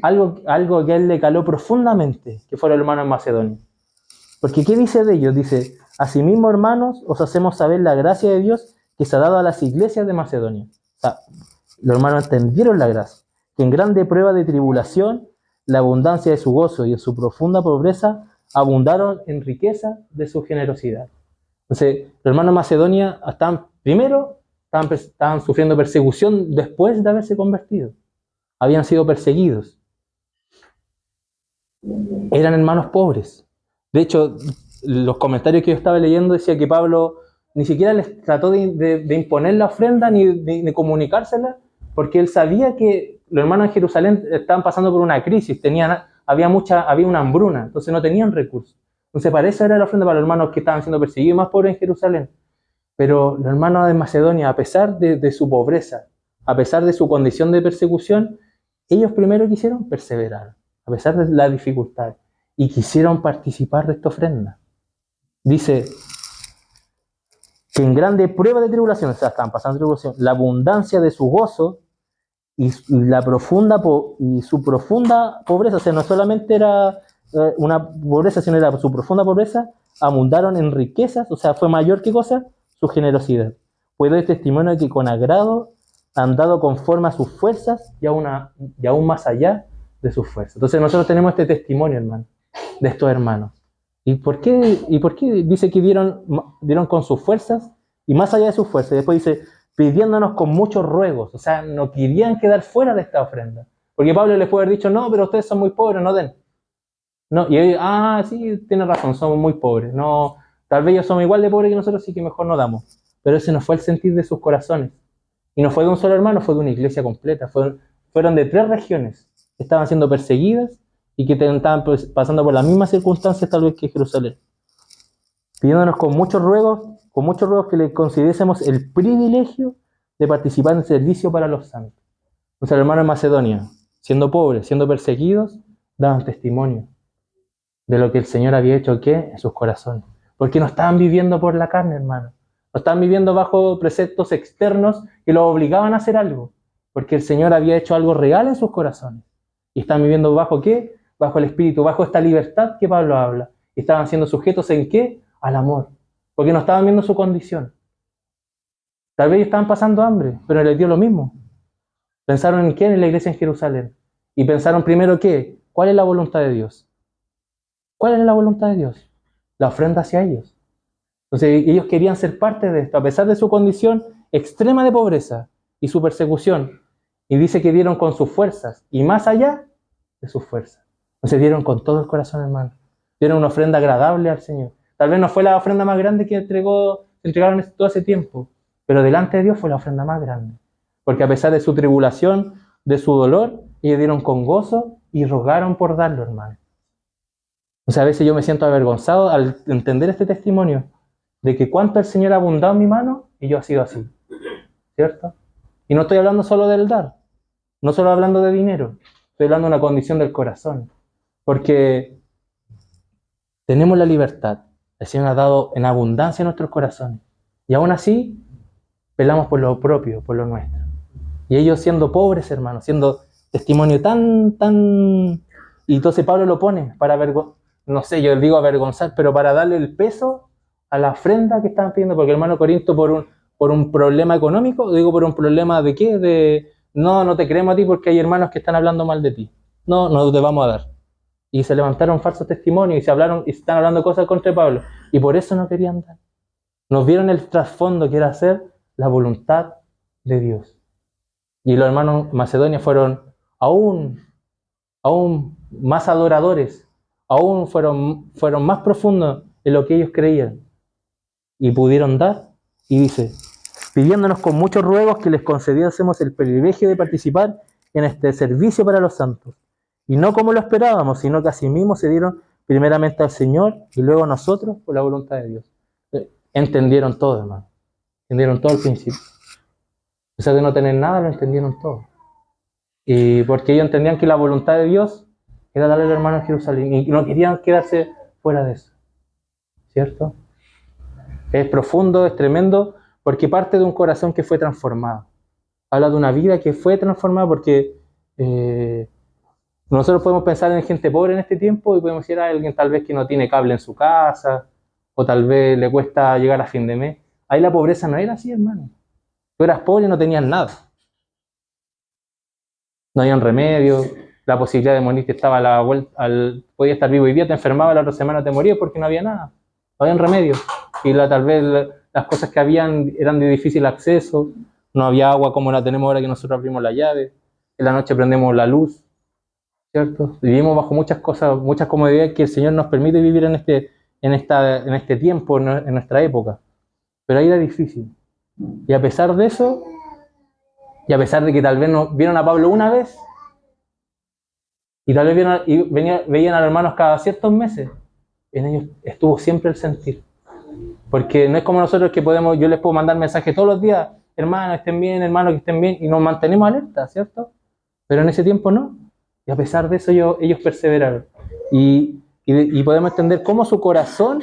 Algo que a él le caló profundamente, que fueron los hermanos en Macedonia. Porque ¿qué dice de ellos? Dice, asimismo, hermanos, os hacemos saber la gracia de Dios que se ha dado a las iglesias de Macedonia. O sea, Los hermanos entendieron la gracia, que en grande prueba de tribulación, la abundancia de su gozo y en su profunda pobreza abundaron en riqueza de su generosidad. Entonces, los hermanos de Macedonia estaban sufriendo persecución después de haberse convertido. Habían sido perseguidos. Eran hermanos pobres. De hecho, los comentarios que yo estaba leyendo decía que Pablo ni siquiera les trató de imponer la ofrenda ni de comunicársela, porque él sabía que los hermanos en Jerusalén estaban pasando por una crisis, había una hambruna, entonces no tenían recursos. Entonces para eso era la ofrenda para los hermanos que estaban siendo perseguidos y más pobres en Jerusalén. Pero los hermanos de Macedonia, a pesar de su pobreza, a pesar de su condición de persecución, ellos primero quisieron perseverar, a pesar de la dificultad, y quisieron participar de esta ofrenda. Dice que en grande prueba de tribulación, o sea, estaban pasando tribulación, la abundancia de su gozo y su profunda pobreza, o sea, no solamente era una pobreza, sino era su profunda pobreza, abundaron en riquezas, o sea, fue mayor que cosa, su generosidad. Pues doy testimonio de que con agrado han dado conforme a sus fuerzas y aún más allá de sus fuerzas. Entonces nosotros tenemos este testimonio, hermano, de estos hermanos. ¿Y por qué dice que dieron con sus fuerzas y más allá de sus fuerzas? Y después dice, pidiéndonos con muchos ruegos, o sea, no querían quedar fuera de esta ofrenda. Porque Pablo les puede haber dicho, no, pero ustedes son muy pobres, no den. No, y ellos, sí, tiene razón, somos muy pobres. No, tal vez ellos somos igual de pobres que nosotros, así que mejor no damos. Pero ese no fue el sentir de sus corazones. Y no fue de un solo hermano, fue de una iglesia completa. Fueron de 3 regiones que estaban siendo perseguidas y que estaban pasando por las mismas circunstancias tal vez que Jerusalén. Pidiéndonos con muchos ruegos que le concediésemos el privilegio de participar en el servicio para los santos. Nuestros hermanos en Macedonia, siendo pobres, siendo perseguidos, daban testimonio de lo que el Señor había hecho en sus corazones. Porque no estaban viviendo por la carne, hermano. No estaban viviendo bajo preceptos externos que los obligaban a hacer algo. Porque el Señor había hecho algo real en sus corazones. Y estaban viviendo bajo ¿qué? Bajo el Espíritu, bajo esta libertad que Pablo habla. Y estaban siendo sujetos ¿en qué? Al amor. Porque no estaban viendo su condición. Tal vez estaban pasando hambre, pero les dio lo mismo. Pensaron en qué en la iglesia en Jerusalén. Y pensaron primero ¿qué? ¿Cuál es la voluntad de Dios? ¿Cuál es la voluntad de Dios? La ofrenda hacia ellos. Entonces ellos querían ser parte de esto, a pesar de su condición extrema de pobreza y su persecución. Y dice que dieron con sus fuerzas y más allá de sus fuerzas. Entonces dieron con todo el corazón, hermano. Dieron una ofrenda agradable al Señor. Tal vez no fue la ofrenda más grande que entregaron todo ese tiempo, pero delante de Dios fue la ofrenda más grande. Porque a pesar de su tribulación, de su dolor, ellos dieron con gozo y rogaron por darlo, hermano. O sea, a veces yo me siento avergonzado al entender este testimonio de que cuánto el Señor ha abundado en mi mano y yo he sido así, ¿cierto? Y no estoy hablando solo del dar, no solo hablando de dinero, estoy hablando de una condición del corazón, porque tenemos la libertad, el Señor ha dado en abundancia en nuestros corazones, y aún así pelamos por lo propio, por lo nuestro. Y ellos siendo pobres, hermanos, siendo testimonio tan... Y entonces Pablo lo pone para no sé, yo digo avergonzar, pero para darle el peso a la ofrenda que estaban pidiendo, porque el hermano Corinto por un problema económico, digo por un problema de qué, no te creemos a ti porque hay hermanos que están hablando mal de ti, no te vamos a dar. Y se levantaron falsos testimonios y están hablando cosas contra Pablo, y por eso no querían dar. Nos vieron el trasfondo que era hacer la voluntad de Dios. Y los hermanos Macedonia fueron aún más adoradores, aún fueron más profundos en lo que ellos creían y pudieron dar. Y dice, pidiéndonos con muchos ruegos que les concediésemos el privilegio de participar en este servicio para los santos. Y no como lo esperábamos, sino que asimismo se dieron primeramente al Señor y luego a nosotros por la voluntad de Dios. Entendieron todo, hermano. Entendieron todo al principio. A pesar de no tener nada, lo entendieron todo. Y porque ellos entendían que la voluntad de Dios era darle al hermano a Jerusalén y no querían quedarse fuera de eso, ¿cierto? Es profundo, es tremendo, porque parte de un corazón que fue transformado. Habla de una vida que fue transformada porque nosotros podemos pensar en gente pobre en este tiempo y podemos decir a alguien tal vez que no tiene cable en su casa o tal vez le cuesta llegar a fin de mes. Ahí la pobreza no era así, hermano. Tú eras pobre y no tenías nada. no había un remedio, la posibilidad de morirte estaba a la vuelta, podía estar vivo hoy día, te enfermaba, la otra semana te morías porque no había nada, no había un remedio. Y tal vez las cosas que habían eran de difícil acceso, no había agua como la tenemos ahora que nosotros abrimos la llave, en la noche prendemos la luz, ¿cierto? Vivimos bajo muchas cosas, muchas comodidades que el Señor nos permite vivir en este tiempo, en nuestra época. Pero ahí era difícil. Y a pesar de eso, y a pesar de que tal vez no vieron a Pablo una vez, y tal vez veían a los hermanos cada ciertos meses, en ellos estuvo siempre el sentir. Porque no es como nosotros que yo les puedo mandar mensajes todos los días, hermanos, estén bien, hermanos, que estén bien, y nos mantenemos alerta, ¿cierto? Pero en ese tiempo no. Y a pesar de eso ellos perseveraron. Y podemos entender cómo su corazón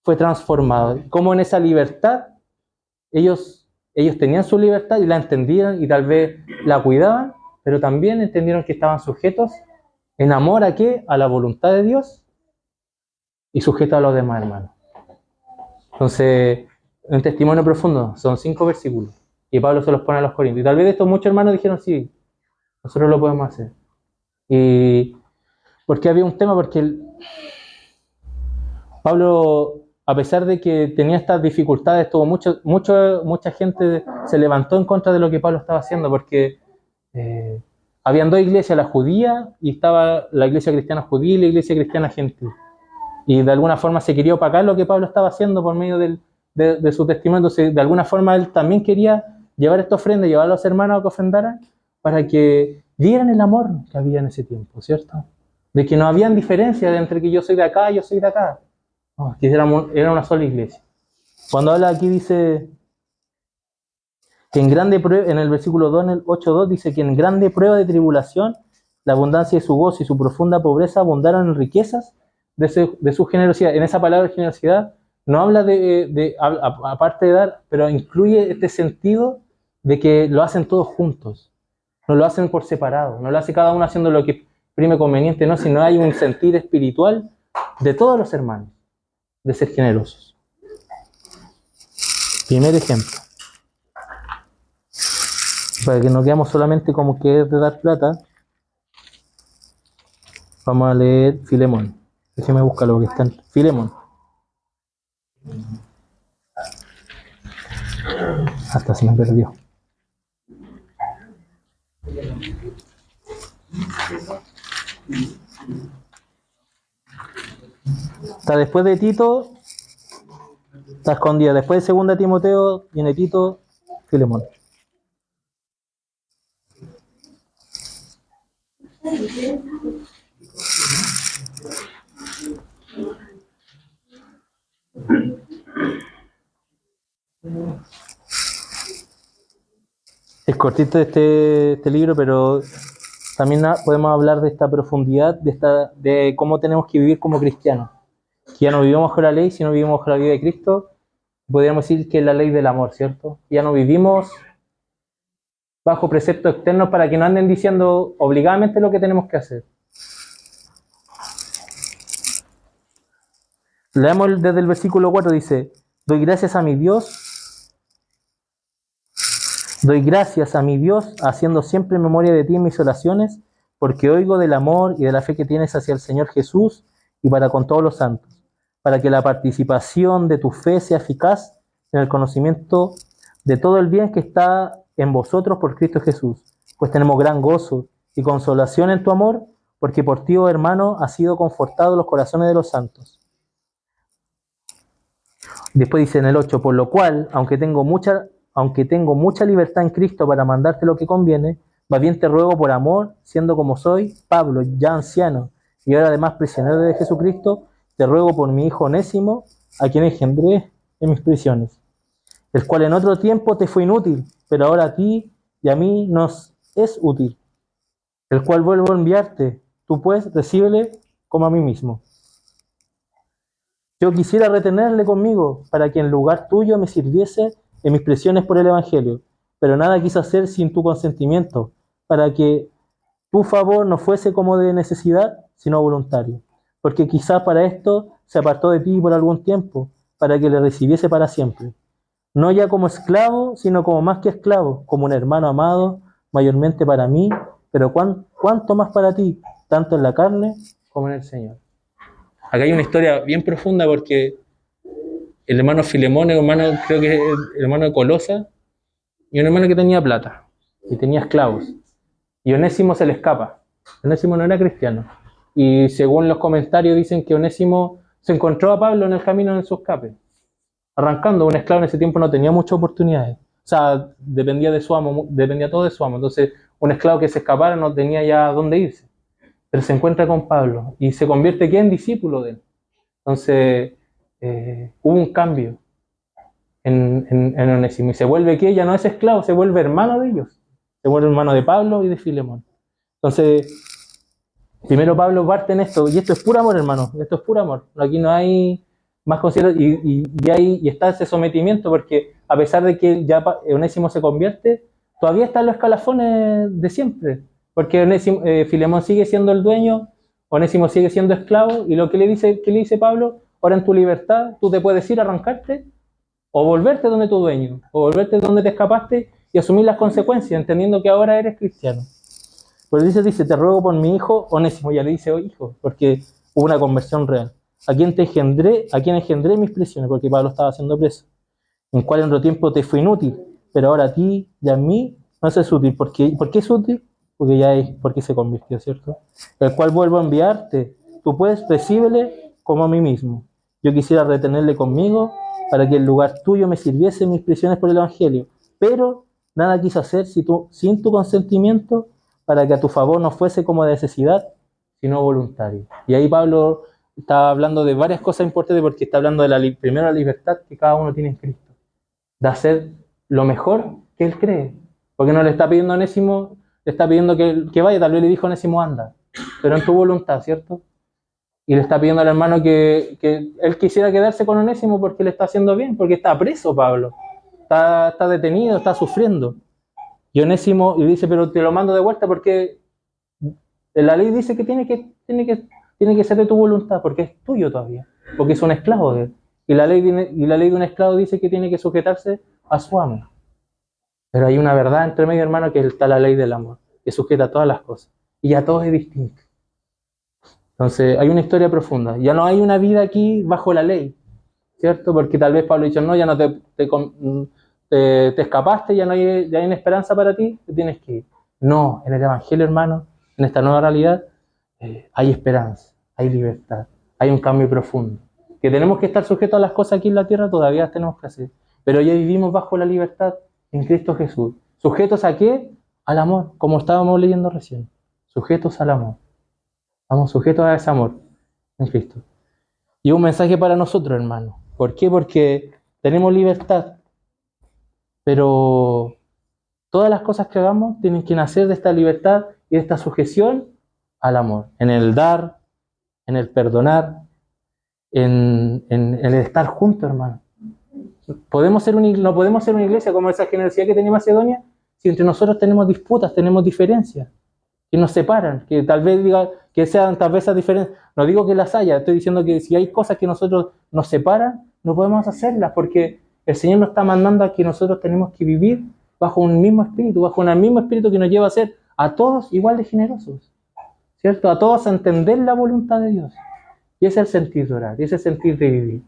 fue transformado, cómo en esa libertad ellos tenían su libertad y la entendían y tal vez la cuidaban, pero también entendieron que estaban sujetos en amor ¿a qué? A la voluntad de Dios y sujetos a los demás hermanos. Entonces, un testimonio profundo, son 5 versículos y Pablo se los pone a los Corintios. Y tal vez de estos muchos hermanos dijeron, sí, nosotros lo podemos hacer. Y porque había un tema, porque Pablo, a pesar de que tenía estas dificultades, tuvo mucha gente se levantó en contra de lo que Pablo estaba haciendo, porque habían 2 iglesias, la judía, y estaba la iglesia cristiana judía y la iglesia cristiana gentil. Y de alguna forma se quería opacar lo que Pablo estaba haciendo por medio de su testimonio. Entonces, de alguna forma él también quería llevar esta ofrenda, llevar a los hermanos a que ofrendaran, para que vieran el amor que había en ese tiempo, ¿cierto? De que no habían diferencias entre que yo soy de acá y yo soy de acá. No, que era una sola iglesia. Cuando habla aquí dice que en grande prueba, en el versículo 2, en el 8.2, dice que en grande prueba de tribulación, la abundancia de su gozo y su profunda pobreza abundaron en riquezas de su generosidad. En esa palabra generosidad no habla aparte de dar, pero incluye este sentido de que lo hacen todos juntos. No lo hacen por separado, no lo hace cada uno haciendo lo que prime conveniente, no, sino hay un sentir espiritual de todos los hermanos, de ser generosos. Primer ejemplo. Para que no quedamos solamente como que es de dar plata, vamos a leer Filemón. Déjeme buscar lo que está en Filemón. Hasta se me perdió. Está después de Tito, está escondida. Después de 2 Timoteo viene Tito, Filemón. Es cortito este libro, pero también podemos hablar de esta profundidad, de cómo tenemos que vivir como cristianos. Que ya no vivimos bajo la ley, sino vivimos bajo la vida de Cristo. Podríamos decir que es la ley del amor, ¿cierto? Ya no vivimos bajo preceptos externos para que no anden diciendo obligadamente lo que tenemos que hacer. Leamos desde el versículo 4, dice, doy gracias a mi Dios, haciendo siempre memoria de ti en mis oraciones, porque oigo del amor y de la fe que tienes hacia el Señor Jesús y para con todos los santos, para que la participación de tu fe sea eficaz en el conocimiento de todo el bien que está en vosotros por Cristo Jesús, pues tenemos gran gozo y consolación en tu amor, porque por ti, oh hermano, ha sido confortado los corazones de los santos. Después dice en el 8, por lo cual, aunque tengo mucha libertad en Cristo para mandarte lo que conviene, más bien te ruego por amor, siendo como soy, Pablo, ya anciano, y ahora además prisionero de Jesucristo, te ruego por mi hijo Onésimo, a quien engendré en mis prisiones, el cual en otro tiempo te fue inútil, pero ahora a ti y a mí nos es útil, el cual vuelvo a enviarte, tú pues recíbele como a mí mismo. Yo quisiera retenerle conmigo para que en lugar tuyo me sirviese en mis prisiones por el Evangelio, pero nada quise hacer sin tu consentimiento, para que tu favor no fuese como de necesidad, sino voluntario, porque quizás para esto se apartó de ti por algún tiempo, para que le recibiese para siempre, no ya como esclavo, sino como más que esclavo, como un hermano amado, mayormente para mí, pero ¿cuánto más para ti, tanto en la carne como en el Señor? Acá hay una historia bien profunda porque el hermano Filemón, creo que es el hermano de Colosa, y un hermano que tenía plata y tenía esclavos. Y Onésimo se le escapa. Onésimo no era cristiano. Y según los comentarios dicen que Onésimo se encontró a Pablo en el camino en su escape. Arrancando, un esclavo en ese tiempo no tenía muchas oportunidades. O sea, dependía de su amo, dependía todo de su amo. Entonces, un esclavo que se escapara no tenía ya dónde irse. Pero se encuentra con Pablo y se convierte ¿qué? En discípulo de él. Entonces, hubo un cambio en Onésimo. Y se vuelve ¿qué? Ya no es esclavo, se vuelve hermano de ellos. Se vuelve hermano de Pablo y de Filemón. Entonces, primero Pablo parte en esto, y esto es puro amor, hermano, esto es puro amor. Aquí no hay más consideración, y está ese sometimiento, porque a pesar de que ya Onésimo se convierte, todavía están los escalafones de siempre, porque Filemón sigue siendo el dueño, Onésimo sigue siendo esclavo, y lo que ¿qué le dice Pablo? Ahora en tu libertad, tú te puedes ir, arrancarte, o volverte donde tu dueño, o volverte donde te escapaste, y asumir las consecuencias, entendiendo que ahora eres cristiano. Pues dice, te ruego por mi hijo Onésimo, ya le dice, oh hijo, porque hubo una conversión real. A quien engendré mis prisiones, porque Pablo estaba siendo preso, en cual en otro tiempo te fue inútil, pero ahora a ti y a mí no es útil. ¿Por qué es útil? Porque se convirtió, ¿cierto? El cual vuelvo a enviarte, tú puedes, recíbele como a mí mismo. Yo quisiera retenerle conmigo para que en lugar tuyo me sirviese en mis prisiones por el Evangelio, pero nada quiso hacer sin tu consentimiento, para que a tu favor no fuese como de necesidad, sino voluntario. Y ahí Pablo está hablando de varias cosas importantes, porque está hablando de primero la libertad que cada uno tiene en Cristo, de hacer lo mejor que él cree, porque no le está pidiendo a Onésimo, le está pidiendo que vaya, tal vez le dijo a Onésimo anda, pero en tu voluntad, ¿cierto? Y le está pidiendo al hermano que él quisiera quedarse con Onésimo porque le está haciendo bien, porque está preso Pablo, está detenido, está sufriendo. Y Onésimo y dice, pero te lo mando de vuelta porque la ley dice que tiene que ser de tu voluntad, porque es tuyo todavía, porque es un esclavo de él. Y la ley de un esclavo dice que tiene que sujetarse a su amo. Pero hay una verdad entre medio, hermano, que está la ley del amor, que sujeta a todas las cosas. Y a todos es distinto. Entonces, hay una historia profunda. Ya no hay una vida aquí bajo la ley, ¿cierto? Porque tal vez Pablo ha dicho, no, ya no te escapaste, ya hay una esperanza para ti, te tienes que ir. No, en el Evangelio, hermano, en esta nueva realidad, hay esperanza, hay libertad, hay un cambio profundo. Que tenemos que estar sujetos a las cosas aquí en la tierra, todavía las tenemos que hacer. Pero ya vivimos bajo la libertad en Cristo Jesús. ¿Sujetos a qué? Al amor, como estábamos leyendo recién. Sujetos al amor. Vamos sujetos a ese amor en Cristo. Y un mensaje para nosotros, hermano. ¿Por qué? Porque tenemos libertad, pero todas las cosas que hagamos tienen que nacer de esta libertad y de esta sujeción al amor. En el dar, en el perdonar, en el estar juntos, hermano. No podemos ser una iglesia como esa generosidad que tenía Macedonia si entre nosotros tenemos disputas, tenemos diferencias que nos separan, que tal vez que sean tal vez esas diferencias. No digo que las haya, estoy diciendo que si hay cosas que nosotros nos separan, no podemos hacerlas, porque el Señor nos está mandando a que nosotros tenemos que vivir bajo un mismo espíritu que nos lleva a ser a todos igual de generosos, ¿cierto? A todos a entender la voluntad de Dios. Y ese es el sentir de orar, y ese es el sentir de vivir.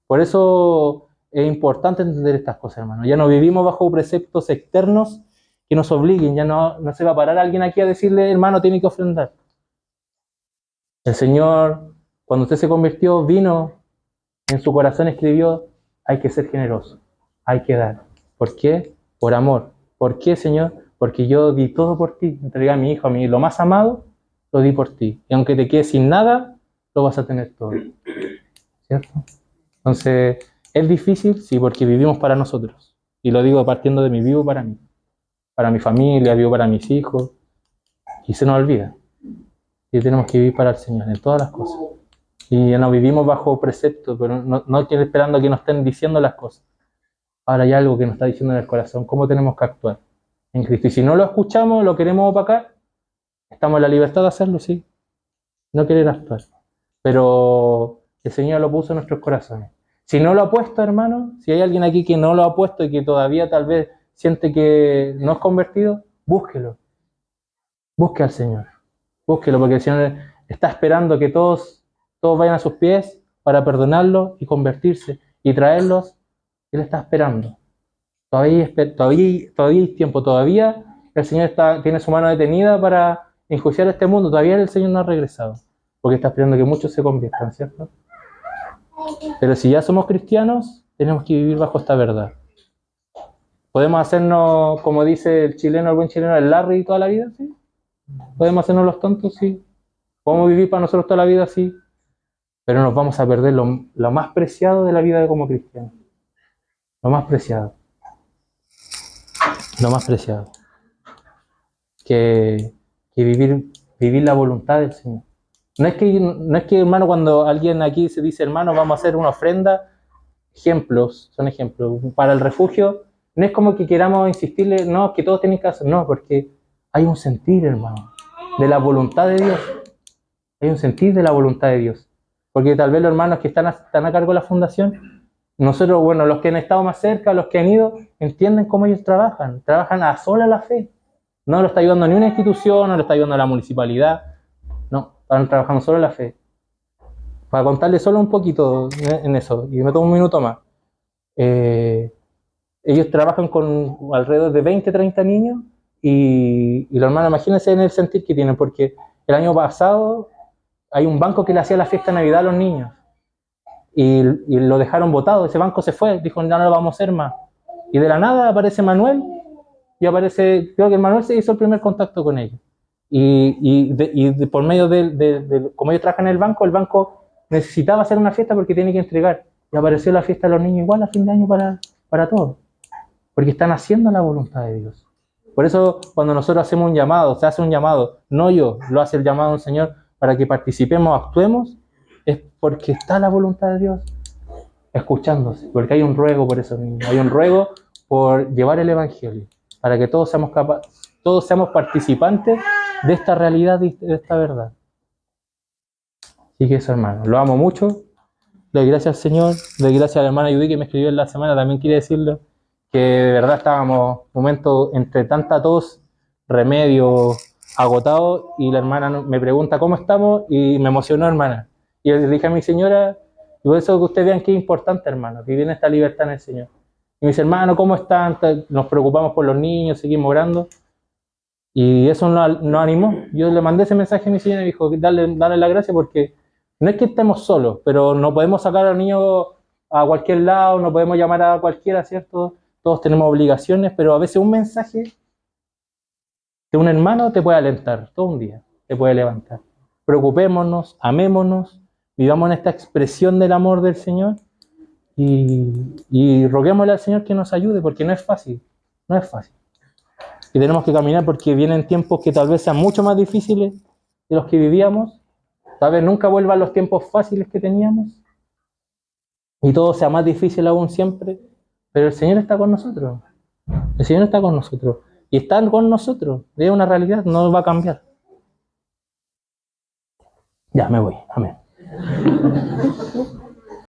Por eso es importante entender estas cosas, hermano. Ya no vivimos bajo preceptos externos que nos obliguen, ya no se va a parar alguien aquí a decirle, hermano, tiene que ofrendar. El Señor, cuando usted se convirtió, vino, en su corazón escribió, hay que ser generoso, hay que dar. ¿Por qué? Por amor. ¿Por qué, Señor? Porque yo di todo por ti, entregué a mi hijo, a mí, lo más amado, lo di por ti. Y aunque te quedes sin nada, lo vas a tener todo. ¿Cierto? Entonces, ¿es difícil? Sí, porque vivimos para nosotros. Y lo digo partiendo de mi vivo para mí. Para mi familia, vivo para mis hijos. Y se nos olvida. Y tenemos que vivir para el Señor en todas las cosas. Y ya no vivimos bajo preceptos, pero no esperando a que nos estén diciendo las cosas. Ahora hay algo que nos está diciendo en el corazón, cómo tenemos que actuar en Cristo. Y si no lo escuchamos, lo queremos opacar, estamos en la libertad de hacerlo, sí. No querer actuar. Pero el Señor lo puso en nuestros corazones. Si no lo ha puesto, hermano, si hay alguien aquí que no lo ha puesto y que todavía tal vez siente que no es convertido, búsquelo. Busque al Señor. Búsquelo, porque el Señor está esperando que todos vayan a sus pies para perdonarlos y convertirse y traerlos. Él está esperando. Todavía hay tiempo. Todavía el Señor tiene su mano detenida para enjuiciar este mundo. Todavía el Señor no ha regresado. Porque está esperando que muchos se conviertan, ¿cierto? Pero si ya somos cristianos, tenemos que vivir bajo esta verdad. ¿Podemos hacernos, como dice el buen chileno, el Larry toda la vida? ¿Sí? ¿Podemos hacernos los tontos? Sí. ¿Podemos vivir para nosotros toda la vida? Sí. Pero nos vamos a perder lo más preciado de la vida como cristianos. Lo más preciado. Lo más preciado. Que vivir la voluntad del Señor. No es que, hermano, cuando alguien aquí se dice, hermano, vamos a hacer una ofrenda, son ejemplos. Para el refugio, no es como que queramos insistirle, no, que todos tienen que hacer, no, porque hay un sentir, hermano, de la voluntad de Dios. Hay un sentir de la voluntad de Dios. Porque tal vez los hermanos que están a cargo de la fundación, nosotros, bueno, los que han estado más cerca, los que han ido, entienden cómo ellos trabajan a sola la fe. No lo está ayudando ni una institución, no lo está ayudando la municipalidad, no, están trabajando solo la fe. Para contarles solo un poquito en eso, y me tomo un minuto más. Ellos trabajan con alrededor de 20, 30 niños, y los hermanos, imagínense en el sentir que tienen, porque el año pasado hay un banco que le hacía la fiesta de Navidad a los niños, y lo dejaron botado, ese banco se fue, dijo, no lo vamos a hacer más. Y de la nada aparece Manuel, creo que Manuel se hizo el primer contacto con ellos. Por medio como ellos trabajan en el banco necesitaba hacer una fiesta porque tiene que entregar. Y apareció la fiesta de los niños igual a fin de año para todos. Porque están haciendo la voluntad de Dios. Por eso cuando nosotros hacemos un llamado, se hace un llamado, no yo, lo hace el llamado del Señor para que participemos, actuemos, es porque está la voluntad de Dios escuchándose. Porque hay un ruego por esos niños, hay un ruego por llevar el Evangelio, para que todos seamos participantes de esta realidad y de esta verdad. Así que eso, hermano, lo amo mucho, le doy gracias al Señor, le doy gracias a la hermana Judy que me escribió en la semana, también quiere decirle que de verdad estábamos momentos entre tanta tos, remedio, agotados, y la hermana me pregunta cómo estamos y me emocionó, hermana. Y yo le dije a mi señora, y por eso que ustedes vean que es importante, hermano, que viene esta libertad en el Señor. Y me dice, hermano, ¿cómo están? Nos preocupamos por los niños, seguimos orando. Y eso nos animó. Yo le mandé ese mensaje a mi señora y dijo, dale la gracia porque no es que estemos solos, pero no podemos sacar a los niños a cualquier lado, no podemos llamar a cualquiera, ¿cierto? Todos tenemos obligaciones, pero a veces un mensaje de un hermano te puede alentar todo un día, te puede levantar. Preocupémonos, amémonos, vivamos en esta expresión del amor del Señor y roguémosle al Señor que nos ayude, porque no es fácil, no es fácil. Y tenemos que caminar porque vienen tiempos que tal vez sean mucho más difíciles de los que vivíamos, tal vez nunca vuelvan los tiempos fáciles que teníamos y todo sea más difícil aún siempre, pero el Señor está con nosotros, el Señor está con nosotros y está con nosotros, es una realidad, no va a cambiar. Ya me voy, amén.